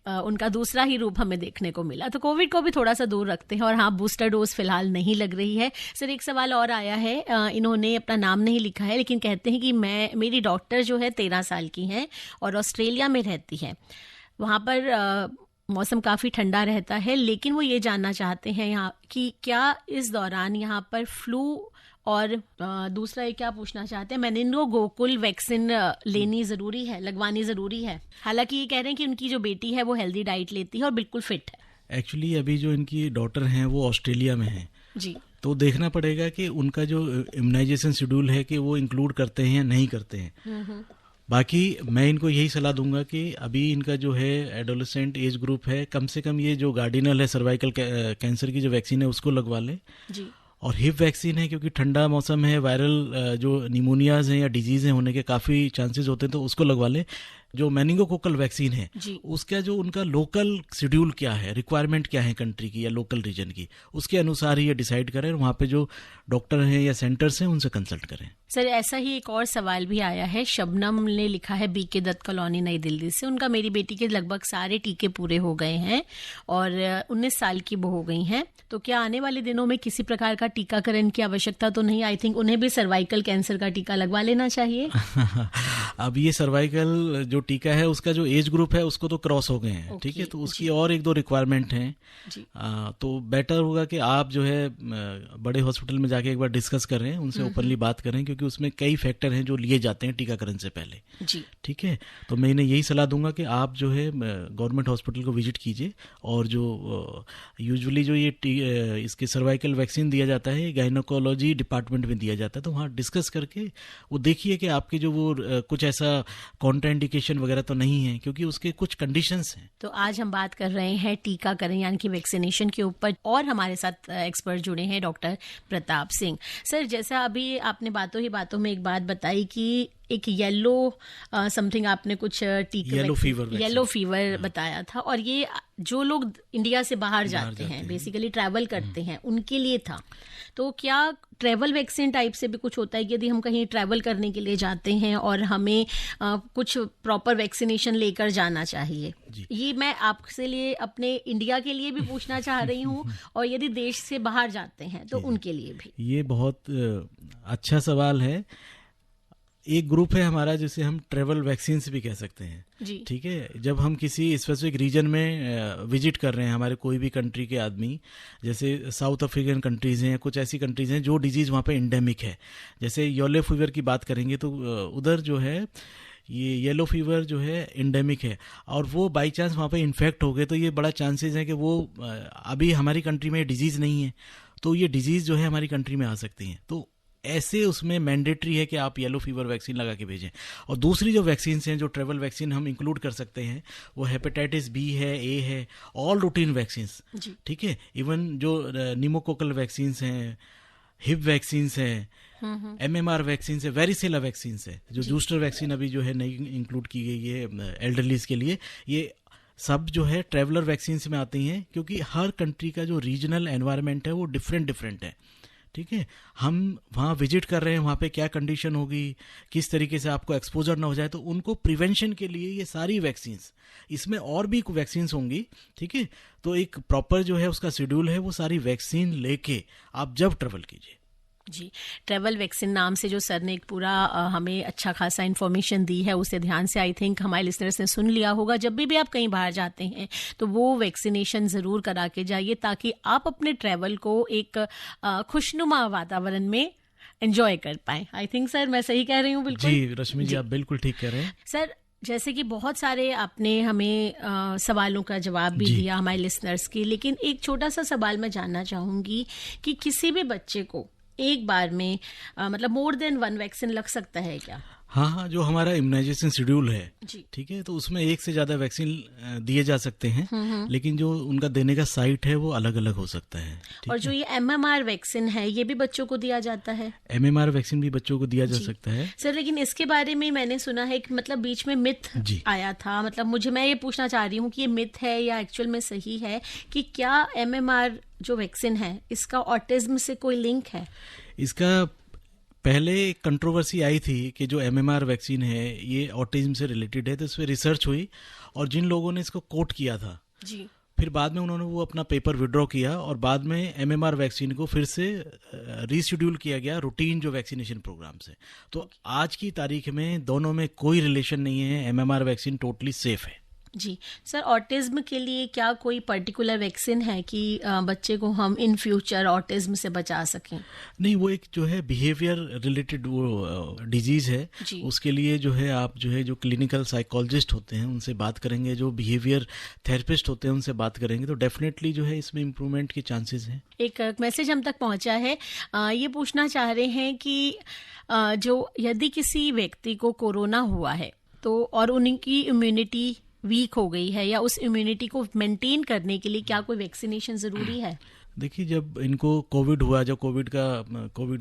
उनका दूसरा ही रूप हमें देखने को मिला। तो कोविड को भी थोड़ा सा दूर रखते हैं। और हाँ, बूस्टर डोज फिलहाल नहीं लग रही है। सर एक सवाल और आया है, इन्होंने अपना नाम नहीं लिखा है लेकिन कहते हैं कि मेरी डॉक्टर जो है 13 साल की हैं और ऑस्ट्रेलिया में रहती है। वहाँ पर मौसम काफ़ी ठंडा रहता है, लेकिन वो ये जानना चाहते हैं यहाँ कि क्या इस दौरान यहाँ पर फ्लू और दूसरा ये क्या पूछना चाहते हैं, मेनिनगोकोकल वैक्सीन लेनी ज़रूरी है, लगवानी ज़रूरी है? हालांकि ये कह रहे हैं कि उनकी जो बेटी है वो हेल्दी डाइट लेती है और बिल्कुल फिट है। एक्चुअली अभी जो इनकी डॉटर हैं वो ऑस्ट्रेलिया में हैं जी, तो देखना पड़ेगा कि उनका जो इम्यूनाइजेशन शेड्यूल है कि वो इंक्लूड करते हैं या नहीं करते हैं। बाकी मैं इनको यही सलाह दूंगा कि अभी इनका जो है एडोलेसेंट एज ग्रुप है, कम से कम ये जो गार्डिनल है सर्वाइकल कैंसर की जो वैक्सीन है उसको लगवा लें जी। और हिप वैक्सीन है, क्योंकि ठंडा मौसम है, वायरल जो निमोनियाज हैं या डिजीज़ हैं होने के काफ़ी चांसेस होते हैं, तो उसको लगवा लें। जो मेनिंगोकोकल वैक्सीन है उसका जो उनका लोकल शेड्यूल क्या है, रिक्वायरमेंट क्या है कंट्री की या लोकल रीजन की, उसके अनुसार ही ये डिसाइड करें। वहाँ पे जो डॉक्टर हैं या सेंटर्स हैं उनसे कंसल्ट करें। सर ऐसा ही एक और सवाल भी आया है, शबनम ने लिखा है बीके दत्त कॉलोनी नई दिल्ली से। उनका मेरी बेटी के लगभग सारे टीके पूरे हो गए हैं और 19 साल की वो हो गई हैं, तो क्या आने वाले दिनों में किसी प्रकार का टीकाकरण की आवश्यकता तो नहीं? आई थिंक उन्हें भी सर्वाइकल कैंसर का टीका लगवा लेना चाहिए। अब ये सर्वाइकल जो टीका है उसका जो एज ग्रुप है उसको तो क्रॉस हो गए हैं, ठीक है, तो उसकी और 1-2 रिक्वायरमेंट हैं। तो बेटर होगा कि आप जो है बड़े हॉस्पिटल में जाके एक बार डिस्कस करें, उनसे ओपनली बात करें, क्योंकि उसमें कई फैक्टर हैं जो लिए जाते हैं टीकाकरण से पहले जी, ठीक है। तो मैं इन्हें यही सलाह दूंगा कि आप जो है गवर्नमेंट हॉस्पिटल को विजिट कीजिए और जो यूजुअली जो ये इसके सर्वाइकल वैक्सीन दिया जाता है गायनोकोलॉजी डिपार्टमेंट में दिया जाता है, तो वहाँ डिस्कस करके वो देखिए कि आपके जो वो कुछ ऐसा कॉन्ट्राइंडिकेशन वगैरह तो नहीं है, क्योंकि उसके कुछ कंडीशंस हैं। तो आज हम बात कर रहे हैं टीकाकरण यानी कि वैक्सीनेशन के ऊपर और हमारे साथ एक्सपर्ट जुड़े हैं डॉक्टर प्रताप सिंह। सर जैसा अभी आपने बातों ही बातों में एक बात बताई कि एक येलो समथिंग आपने कुछ टीका येलो फीवर बताया था, और ये जो लोग इंडिया से बाहर जाते हैं बेसिकली ट्रैवल करते हैं उनके लिए था। तो क्या ट्रैवल वैक्सीन टाइप से भी कुछ होता है, यदि हम कहीं ट्रैवल करने के लिए जाते हैं और हमें कुछ प्रॉपर वैक्सीनेशन लेकर जाना चाहिए? ये मैं आपसे लिए अपने इंडिया के लिए भी पूछना चाह रही हूँ और यदि देश से बाहर जाते हैं तो उनके लिए भी। ये बहुत अच्छा सवाल है। एक ग्रुप है हमारा जिसे हम ट्रेवल वैक्सीन भी कह सकते हैं, ठीक है। जब हम किसी स्पेसिफिक रीजन में विजिट कर रहे हैं, हमारे कोई भी कंट्री के आदमी, जैसे साउथ अफ्रीकन कंट्रीज़ हैं, कुछ ऐसी कंट्रीज़ हैं जो डिजीज़ वहाँ पे एंडेमिक है, जैसे येलो फीवर की बात करेंगे तो उधर जो है ये येलो फीवर जो है एंडेमिक है, और वो बाई चांस वहाँ पे इन्फेक्ट हो गए तो ये बड़ा चांसेस है कि वो अभी हमारी कंट्री में डिजीज़ नहीं है, तो ये डिजीज़ जो है हमारी कंट्री में आ सकती हैं। तो ऐसे उसमें मैंडेटरी है कि आप येलो फीवर वैक्सीन लगा के भेजें। और दूसरी जो वैक्सीन हैं, जो ट्रेवल वैक्सीन हम इंक्लूड कर सकते हैं, वो हेपेटाइटिस बी है, ए है, ऑल रूटीन वैक्सीन्स, ठीक है। इवन जो निमोकोकल वैक्सीन हैं, हिप वैक्सीन हैं, MMR वैक्सीन है, वेरिसेला वैक्सीन है, जो बूस्टर वैक्सीन अभी जो है नई इंक्लूड की गई है एल्डरलीज के लिए, ये सब जो है ट्रेवलर वैक्सीन में आती हैं, क्योंकि हर कंट्री का जो रीजनल एनवायरनमेंट है वो डिफरेंट है, ठीक है। हम वहाँ विजिट कर रहे हैं, वहाँ पे क्या कंडीशन होगी, किस तरीके से आपको एक्सपोजर ना हो जाए, तो उनको प्रिवेंशन के लिए ये सारी वैक्सीन्स, इसमें और भी वैक्सीन्स होंगी, ठीक है। तो एक प्रॉपर जो है उसका शेड्यूल है, वो सारी वैक्सीन लेके आप जब ट्रेवल कीजिए। जी, ट्रैवल वैक्सीन नाम से जो सर ने एक पूरा हमें अच्छा खासा इन्फॉर्मेशन दी है, उसे ध्यान से आई थिंक हमारे लिसनर्स ने सुन लिया होगा। जब भी आप कहीं बाहर जाते हैं तो वो वैक्सीनेशन ज़रूर करा के जाइए, ताकि आप अपने ट्रैवल को एक खुशनुमा वातावरण में एंजॉय कर पाए। आई थिंक सर मैं सही कह रही हूँ? बिल्कुल जी रश्मि जी, आप बिल्कुल ठीक कह रहे हैं। सर जैसे कि बहुत सारे आपने हमें सवालों का जवाब भी दिया हमारे लिसनर्स के, लेकिन एक छोटा सा सवाल मैं जानना चाहूंगी कि किसी भी बच्चे को एक बार में मतलब मोर देन 1 वैक्सीन लग सकता है क्या? हाँ, जो हमारा इम्यूनाइजेशन शेड्यूल है, जी, ठीक है, तो उसमें एक से ज्यादा वैक्सीन दिए जा सकते हैं, लेकिन जो उनका देने का साइट है वो अलग अलग हो सकता है। और जो ये MMR वैक्सीन है ये भी बच्चों को दिया जाता है? MMR वैक्सीन भी बच्चों को दिया जा सकता है सर, लेकिन इसके बारे में मैंने सुना है कि मतलब बीच में मिथ आया था, मतलब मैं ये पूछना चाह रही हूँ कि ये मिथ है या एक्चुअल में सही है कि क्या MMR जो वैक्सीन है इसका ऑटिज्म से कोई लिंक है? इसका पहले एक कंट्रोवर्सी आई थी कि जो MMR वैक्सीन है ये ऑटिज्म से रिलेटेड है, तो इस पर रिसर्च हुई और जिन लोगों ने इसको कोट किया था जी, फिर बाद में उन्होंने वो अपना पेपर विड्रॉ किया और बाद में MMR वैक्सीन को फिर से रीशेड्यूल किया गया रूटीन जो वैक्सीनेशन प्रोग्राम से। तो आज की तारीख में दोनों में कोई रिलेशन नहीं है, MMR वैक्सीन टोटली सेफ है। जी सर, ऑटिज्म के लिए क्या कोई पर्टिकुलर वैक्सीन है कि बच्चे को हम इन फ्यूचर ऑटिज्म से बचा सकें? नहीं, वो एक जो है बिहेवियर रिलेटेड वो डिजीज है, उसके लिए जो है आप जो है जो क्लिनिकल साइकोलॉजिस्ट होते हैं उनसे बात करेंगे, जो बिहेवियर थेरेपिस्ट होते हैं उनसे बात करेंगे, तो डेफिनेटली जो है इसमें इम्प्रूवमेंट के चांसेस हैं। एक मैसेज हम तक पहुंचा है, ये पूछना चाह रहे हैं कि जो यदि किसी व्यक्ति को कोरोना हुआ है तो और उनकी इम्यूनिटी वीक हो गई है या उस इम्यूनिटी को मेंटेन करने के लिए क्या कोई वैक्सीनेशन जरूरी है? देखिए, जब इनको कोविड हुआ, जब कोविड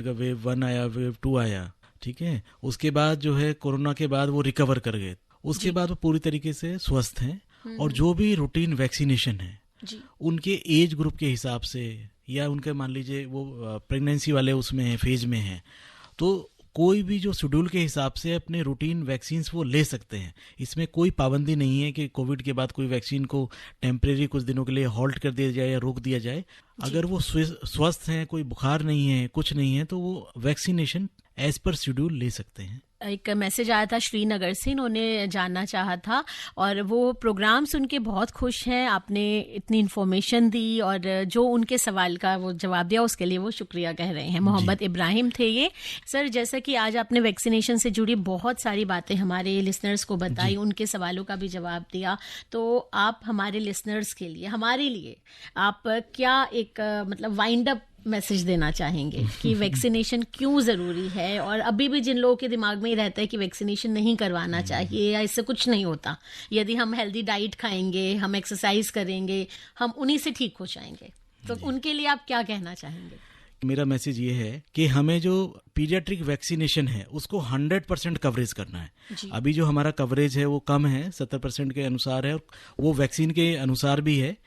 का वेव 1 आया, वेव 2 आया, ठीक है, उसके बाद जो है कोरोना के बाद वो रिकवर कर गए, उसके बाद वो पूरी तरीके से स्वस्थ हैं और जो भी रूटीन वैक्सीनेशन है उनके एज ग्रुप के हिसाब से या उनके मान लीजिए वो प्रेगनेंसी वाले उसमें है, फेज में है, तो कोई भी जो शेड्यूल के हिसाब से अपने रूटीन वैक्सीन वो ले सकते हैं। इसमें कोई पाबंदी नहीं है कि कोविड के बाद कोई वैक्सीन को टेम्परेरी कुछ दिनों के लिए हॉल्ट कर दिया जाए या रोक दिया जाए। अगर वो स्वस्थ हैं, कोई बुखार नहीं है, कुछ नहीं है, तो वो वैक्सीनेशन एज पर शेड्यूल ले सकते हैं। एक मैसेज आया था श्रीनगर से, इन्होंने जानना चाहा था और वो प्रोग्राम सुन के बहुत खुश हैं, आपने इतनी इन्फॉर्मेशन दी और जो उनके सवाल का वो जवाब दिया उसके लिए वो शुक्रिया कह रहे हैं। मोहम्मद इब्राहिम थे ये। सर, जैसा कि आज आपने वैक्सीनेशन से जुड़ी बहुत सारी बातें हमारे लिसनर्स को बताई, उनके सवालों का भी जवाब दिया, तो आप हमारे लिसनर्स के लिए, हमारे लिए आप क्या एक मतलब वाइंड अप मैसेज देना चाहेंगे कि वैक्सीनेशन क्यों ज़रूरी है? और अभी भी जिन लोगों के दिमाग में ही रहता है कि वैक्सीनेशन नहीं करवाना चाहिए या इससे कुछ नहीं होता, यदि हम हेल्दी डाइट खाएंगे, हम एक्सरसाइज करेंगे, हम उन्हीं से ठीक हो जाएंगे, तो उनके लिए आप क्या कहना चाहेंगे? मेरा मैसेज ये है कि हमें जो पीडियाट्रिक वैक्सीनेशन है उसको 100% कवरेज करना है। अभी जो हमारा कवरेज है वो कम है, 70% के अनुसार है और वो वैक्सीन के अनुसार भी है,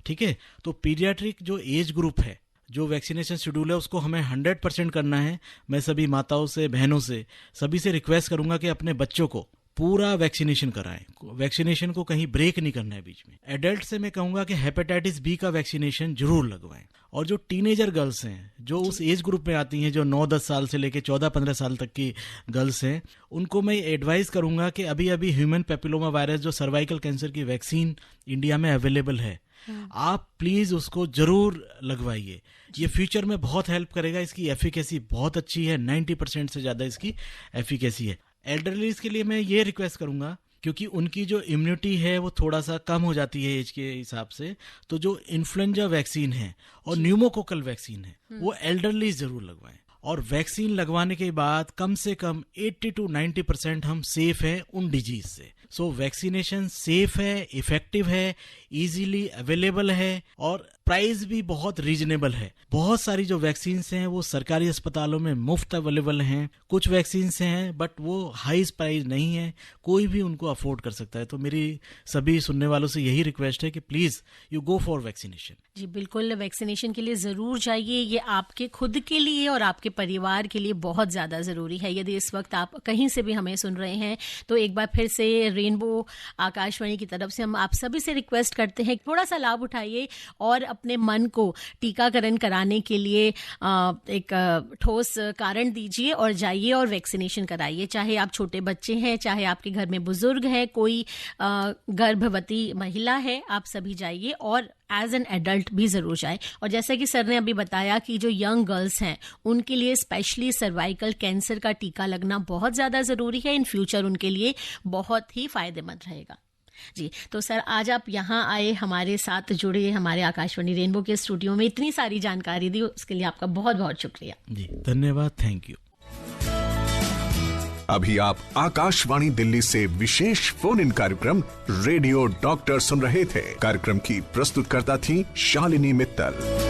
ठीक है। तो पीडियाट्रिक जो एज ग्रुप है, जो वैक्सीनेशन शेड्यूल है उसको हमें 100% करना है। मैं सभी माताओं से, बहनों से, सभी से रिक्वेस्ट करूंगा कि अपने बच्चों को पूरा वैक्सीनेशन कराएं, वैक्सीनेशन को कहीं ब्रेक नहीं करना है बीच में। एडल्ट से मैं कहूंगा कि हेपेटाइटिस बी का वैक्सीनेशन जरूर लगवाएं। और जो टीनेजर गर्ल्स हैं, जो उस एज ग्रुप में आती हैं, जो 9-10 साल से लेकर 14-15 साल तक की गर्ल्स हैं, उनको मैं एडवाइस करूंगा कि अभी अभी ह्यूमन पेपिलोमा वायरस जो सर्वाइकल कैंसर की वैक्सीन इंडिया में अवेलेबल है, आप प्लीज उसको जरूर लगवाइए। ये फ्यूचर में बहुत हेल्प करेगा। इसकी एफिकेसी बहुत अच्छी है, 90% से ज्यादा इसकी एफिकेसी है। एल्डरलीज के लिए मैं ये रिक्वेस्ट करूंगा, क्योंकि उनकी जो इम्यूनिटी है वो थोड़ा सा कम हो जाती है एज के हिसाब से, तो जो इन्फ्लुएंजा वैक्सीन है और न्यूमोकोकल वैक्सीन है वो एल्डरलीज जरूर लगवाएं। और वैक्सीन लगवाने के बाद कम से कम 80 to 90% हम सेफ हैं उन डिजीज से। सो वैक्सीनेशन सेफ है, इफेक्टिव है, इजीली अवेलेबल है और प्राइस भी बहुत रीजनेबल है। बहुत सारी जो वैक्सीन हैं वो सरकारी अस्पतालों में मुफ्त अवेलेबल हैं, कुछ वैक्सीन हैं बट वो हाई प्राइस नहीं है, कोई भी उनको अफोर्ड कर सकता है। तो मेरी सभी सुनने वालों से यही रिक्वेस्ट है कि please you go for vaccination. जी बिल्कुल, वैक्सीनेशन के लिए जरूर जाइए। ये आपके खुद के लिए और आपके परिवार के लिए बहुत ज्यादा जरूरी है। यदि इस वक्त आप कहीं से भी हमें सुन रहे हैं तो एक बार फिर से रेनबो आकाशवाणी की तरफ से हम आप सभी से रिक्वेस्ट करते हैं थोड़ा सा लाभ उठाइए और अपने मन को टीकाकरण कराने के लिए एक ठोस कारण दीजिए और जाइए और वैक्सीनेशन कराइए। चाहे आप छोटे बच्चे हैं, चाहे आपके घर में बुजुर्ग है, कोई गर्भवती महिला है, आप सभी जाइए और एज एन एडल्ट भी जरूर जाए। और जैसा कि सर ने अभी बताया कि जो यंग गर्ल्स हैं उनके लिए स्पेशली सर्वाइकल कैंसर का टीका लगना बहुत ज़्यादा ज़रूरी है। इन फ्यूचर उनके लिए बहुत ही फायदेमंद रहेगा। जी, तो सर आज आप यहाँ आए, हमारे साथ जुड़े, हमारे आकाशवाणी रेनबो के स्टूडियो में इतनी सारी जानकारी दी, उसके लिए आपका बहुत बहुत शुक्रिया। जी धन्यवाद, थैंक यू। अभी आप आकाशवाणी दिल्ली से विशेष फोन इन कार्यक्रम रेडियो डॉक्टर सुन रहे थे। कार्यक्रम की प्रस्तुतकर्ता थी शालिनी मित्तल।